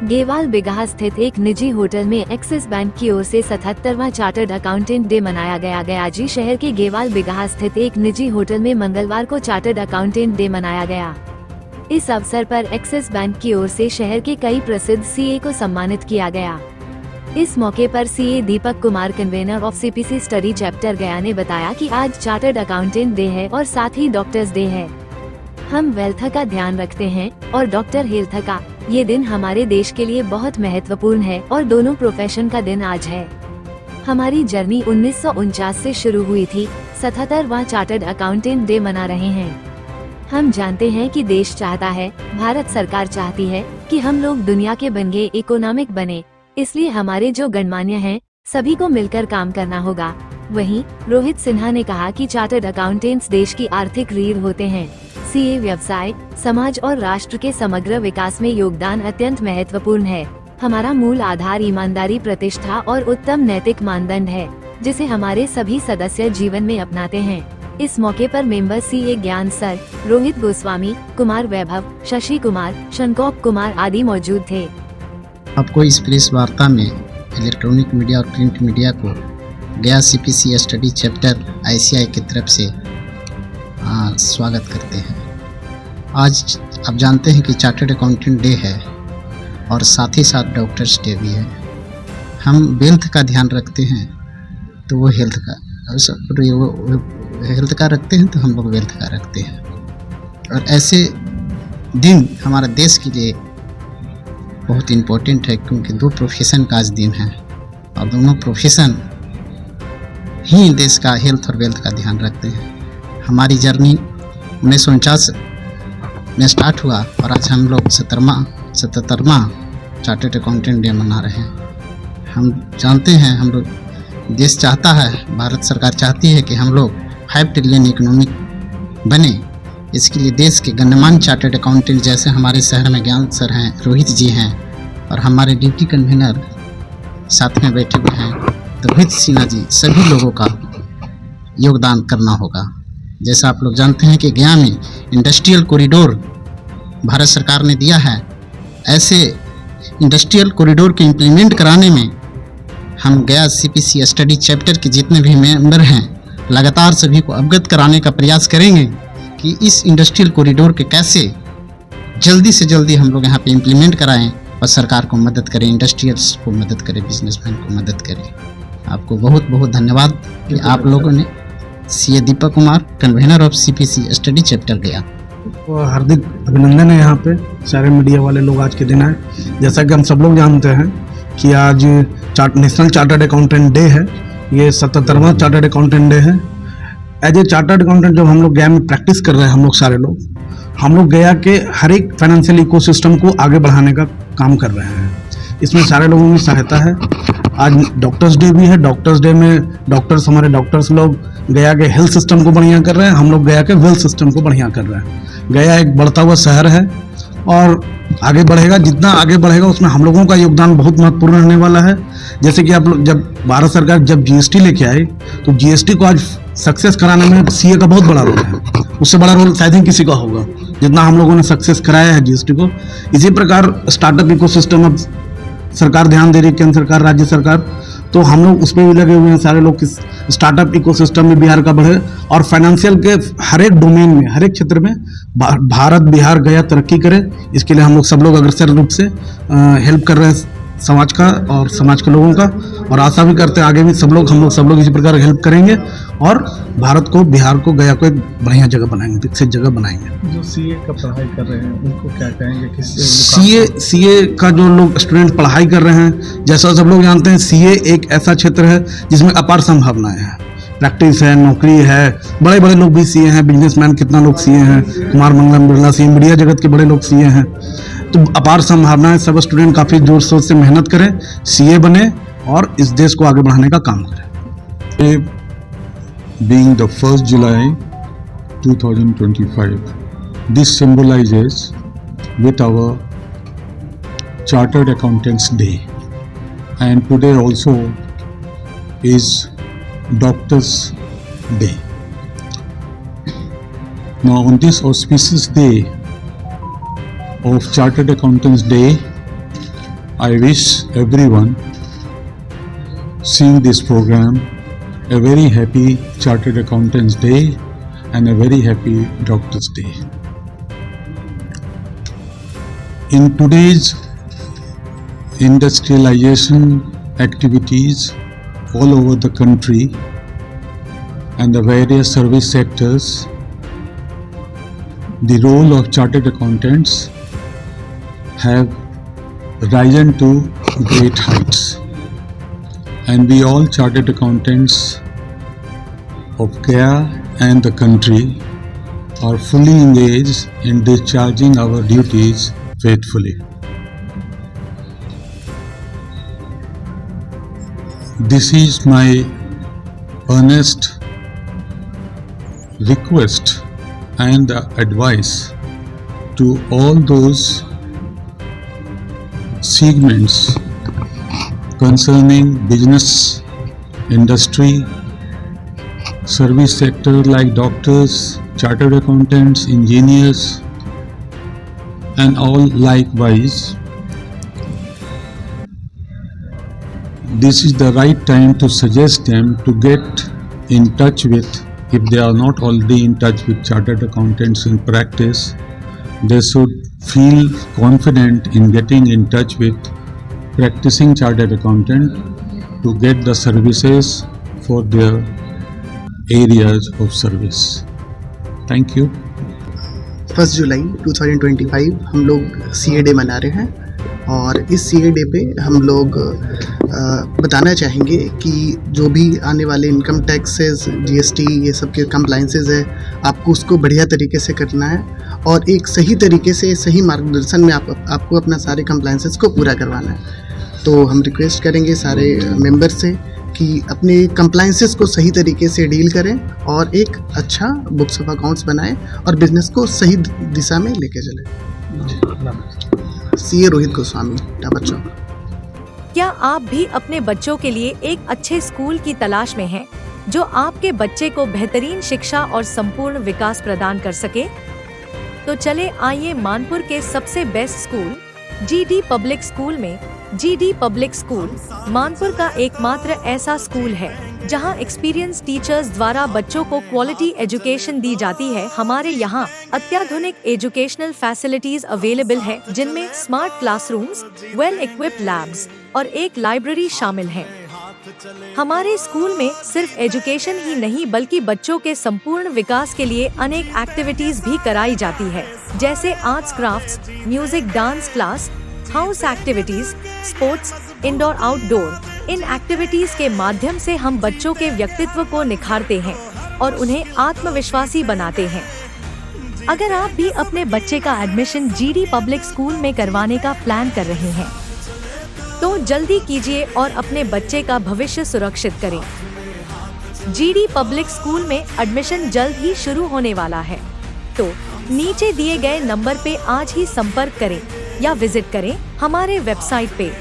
गेवाल बिगहा स्थित एक निजी होटल में एक्सिस बैंक की ओर से 77वां चार्टर्ड अकाउंटेंट डे मनाया गया। गयाजी शहर के गेवाल बिगहा स्थित एक निजी होटल में मंगलवार को चार्टर्ड अकाउंटेंट डे मनाया गया। इस अवसर पर एक्सिस बैंक की ओर से शहर के कई प्रसिद्ध सीए को सम्मानित किया गया। इस मौके पर CA Deepak Kumar, convener of CPC study chapter गया, ने बताया कि आज चार्टर्ड अकाउंटेंट डे है और साथ ही डॉक्टर्स डे है। हम वेल्थ का ध्यान रखते हैं और डॉक्टर हेल्थ का। ये दिन हमारे देश के लिए बहुत महत्वपूर्ण है और दोनों प्रोफेशन का दिन आज है। हमारी जर्नी 1949 से शुरू हुई थी। 77वां चार्टर्ड अकाउंटेंट डे मना रहे हैं। हम जानते हैं कि देश चाहता है, भारत सरकार चाहती है कि हम लोग दुनिया के बनगे इकोनॉमिक बने, इसलिए हमारे जो गणमान्य हैं, सभी को मिलकर काम करना होगा। वहीं रोहित सिन्हा ने कहा कि चार्टर्ड अकाउंटेंट्स देश की आर्थिक रीढ़ होते हैं। सीए व्यवसाय, समाज और राष्ट्र के समग्र विकास में योगदान अत्यंत महत्वपूर्ण है। हमारा मूल आधार ईमानदारी, प्रतिष्ठा और उत्तम नैतिक मानदंड है, जिसे हमारे सभी सदस्य जीवन में अपनाते हैं। इस मौके पर मेंबर सीए ज्ञान सर, रोहित गोस्वामी, कुमार वैभव, शशि कुमार, शनकौप कुमार आदि मौजूद थे। आपको इस प्रेस वार्ता में इलेक्ट्रॉनिक मीडिया और प्रिंट मीडिया को गया सीपीसी स्टडी चैप्टर आईसीआई की तरफ से स्वागत करते हैं। आज आप जानते हैं कि चार्टर्ड अकाउंटेंट डे है और साथ ही साथ डॉक्टर्स डे भी है। हम वेल्थ का ध्यान रखते हैं तो वो हेल्थ का, हेल्थ का रखते हैं तो हम लोग वेल्थ का रखते हैं। और ऐसे दिन हमारे देश के लिए बहुत इम्पोर्टेंट है, क्योंकि दो प्रोफेशन का आज दिन है और दोनों प्रोफेशन ही देश का हेल्थ और वेल्थ का ध्यान रखते हैं। हमारी जर्नी 1949 में स्टार्ट हुआ और आज हम लोग 77वां चार्टर्ड अकाउंटेंट डे मना रहे हैं। हम जानते हैं, हम लोग देश चाहता है, भारत सरकार चाहती है कि हम लोग 5 ट्रिलियन इकोनॉमिक बने। इसके लिए देश के गण्यमान्य चार्टर्ड अकाउंटेंट जैसे हमारे शहर में ज्ञान सर हैं, रोहित जी हैं और हमारे डिप्टी कन्वीनर साथ में बैठे हुए हैं, तो रोहित सिन्हा जी, सभी लोगों का योगदान करना होगा। जैसा आप लोग जानते हैं कि गया में इंडस्ट्रियल कॉरिडोर भारत सरकार ने दिया है, ऐसे इंडस्ट्रियल कॉरिडोर के इम्प्लीमेंट कराने में हम गया सीपीसी स्टडी चैप्टर के जितने भी मेंबर हैं, लगातार सभी को अवगत कराने का प्रयास करेंगे कि इस इंडस्ट्रियल कॉरिडोर के कैसे जल्दी से जल्दी हम लोग यहाँ पे इम्प्लीमेंट कराएं और सरकार को मदद करें, इंडस्ट्रियल्स को मदद करें, बिजनेसमैन को मदद करें। आपको बहुत बहुत धन्यवाद कि आप लोगों ने। CA Deepak Kumar, convener of CPC study chapter गया। तो हार्दिक अभिनंदन है यहाँ पे सारे मीडिया वाले लोग आज के दिन आए। जैसा कि हम सब लोग जानते हैं कि आज नेशनल चार्टर्ड अकाउंटेंट डे है। ये 77वां चार्टर्ड अकाउंटेंट डे है। एज ए चार्टर्ड अकाउंटेंट जब हम लोग गया में प्रैक्टिस कर रहे हैं, हम लोग गया के हर एक फाइनेंशियल इकोसिस्टम को आगे बढ़ाने का काम कर रहे हैं। इसमें सारे लोगों की सहायता है। आज डॉक्टर्स डे भी है। डॉक्टर्स डे में हमारे डॉक्टर्स लोग गया के हेल्थ सिस्टम को बढ़िया कर रहे हैं, हम लोग गया के वेल्थ सिस्टम को बढ़िया कर रहे हैं। गया एक बढ़ता हुआ शहर है और आगे बढ़ेगा। जितना आगे बढ़ेगा उसमें हम लोगों का योगदान बहुत महत्वपूर्ण रहने वाला है। जैसे कि आप लोग, जब भारत सरकार जब जीएसटी लेके आई, तो जीएसटी को आज सक्सेस कराने में सीए का बहुत बड़ा रोल है। उससे बड़ा रोल शायद ही किसी का होगा जितना हम लोगों ने सक्सेस कराया है जीएसटी को। इसी प्रकार स्टार्टअप इकोसिस्टम अब सरकार ध्यान दे रही है, केंद्र सरकार, राज्य सरकार, तो हम लोग उसमें भी लगे हुए हैं सारे लोग कि स्टार्टअप इकोसिस्टम में बिहार का बढ़े और फाइनेंशियल के हर एक डोमेन में, हर एक क्षेत्र में भारत, बिहार, गया तरक्की करे। इसके लिए हम लोग सब लोग अग्रसर रूप से हेल्प कर रहे हैं समाज का और समाज के लोगों का, और आशा भी करते हैं आगे भी हम लोग इसी प्रकार हेल्प करेंगे और भारत को, बिहार को, गया को एक बढ़िया जगह बनाएंगे, विकसित जगह बनाएंगे। जो सीए का पढ़ाई कर रहे हैं उनको क्या कहेंगे? सीए का जो लोग स्टूडेंट पढ़ाई कर रहे हैं, जैसा सब लोग जानते हैं, सीए एक ऐसा क्षेत्र है जिसमें अपार संभावनाएं हैं। प्रैक्टिस है, नौकरी है, बड़े बड़े लोग भी सीए हैं, बिजनेसमैन कितना लोग सीए हैं, कुमार मंगलम बिरला सीए, मीडिया जगत के बड़े लोग सीए हैं। तो अपार संभावनाएं, सब स्टूडेंट काफ़ी जोर शोर से मेहनत करें, सीए बने और इस देश को आगे बढ़ाने का काम करें। Being the 1st July 2025, this symbolizes with our Chartered Accountants Day, and today also is Doctors Day. Now on this auspicious day of Chartered Accountants Day, I wish everyone seeing this program a very happy Chartered Accountants Day and a very happy Doctors Day. In today's industrialization activities all over the country and the various service sectors, the role of chartered accountants have risen to great heights, and we all chartered accountants of Gaya and the country are fully engaged in discharging our duties faithfully. This is my earnest request and advice to all those segments concerning business, industry, service sector like doctors, chartered accountants, engineers, and all likewise. This is the right time to suggest them to get in touch with, if they are not already in touch with chartered accountants in practice, they should feel confident in getting in touch with practicing chartered accountant to get the services for their areas of service. Thank you. 1 जुलाई 2025 हम लोग CA day मना रहे हैं, और इस CA day पे हम लोग बताना चाहेंगे कि जो भी आने वाले इनकम टैक्सेस, GST, ये सब के कंप्लाइंसेस है, आपको उसको बढ़िया तरीके से करना है और एक सही तरीके से, सही मार्गदर्शन में आपको अपना सारे कंप्लाइंसेस को पूरा करवाना है। तो हम रिक्वेस्ट करेंगे सारे मेंबर से कि अपने कंप्लाइंसेस को सही तरीके से डील करें और एक अच्छा बुक्स ऑफ अकाउंट्स बनाएं और बिजनेस को सही दिशा में लेके चलें। CA रोहित गोस्वामी, टावर चौक। क्या आप भी अपने बच्चों के लिए एक अच्छे स्कूल की तलाश में हैं, जो आपके बच्चे को बेहतरीन शिक्षा और संपूर्ण विकास प्रदान कर सके? तो चले आइए मानपुर के सबसे best school GD public school में। GD पब्लिक स्कूल मानपुर का एकमात्र ऐसा स्कूल है जहां एक्सपीरियंस टीचर्स द्वारा बच्चों को क्वालिटी एजुकेशन दी जाती है। हमारे यहां अत्याधुनिक एजुकेशनल फैसिलिटीज अवेलेबल है, जिनमें smart classrooms, well equipped labs और एक लाइब्रेरी शामिल है। हमारे स्कूल में सिर्फ एजुकेशन ही नहीं बल्कि बच्चों के संपूर्ण विकास के लिए अनेक एक्टिविटीज भी कराई जाती है, जैसे arts, crafts, music, dance class, house activities, sports, indoor, outdoor. इन एक्टिविटीज के माध्यम से हम बच्चों के व्यक्तित्व को निखारते हैं और उन्हें आत्मविश्वासी बनाते हैं। अगर आप भी अपने बच्चे का एडमिशन GD पब्लिक स्कूल में करवाने का प्लान कर रहे हैं, तो जल्दी कीजिए और अपने बच्चे का भविष्य सुरक्षित करें। GD पब्लिक स्कूल में एडमिशन जल्द ही शुरू होने वाला है, तो नीचे दिए गए नंबर पे आज ही संपर्क करें या विजिट करें हमारे वेबसाइट पे।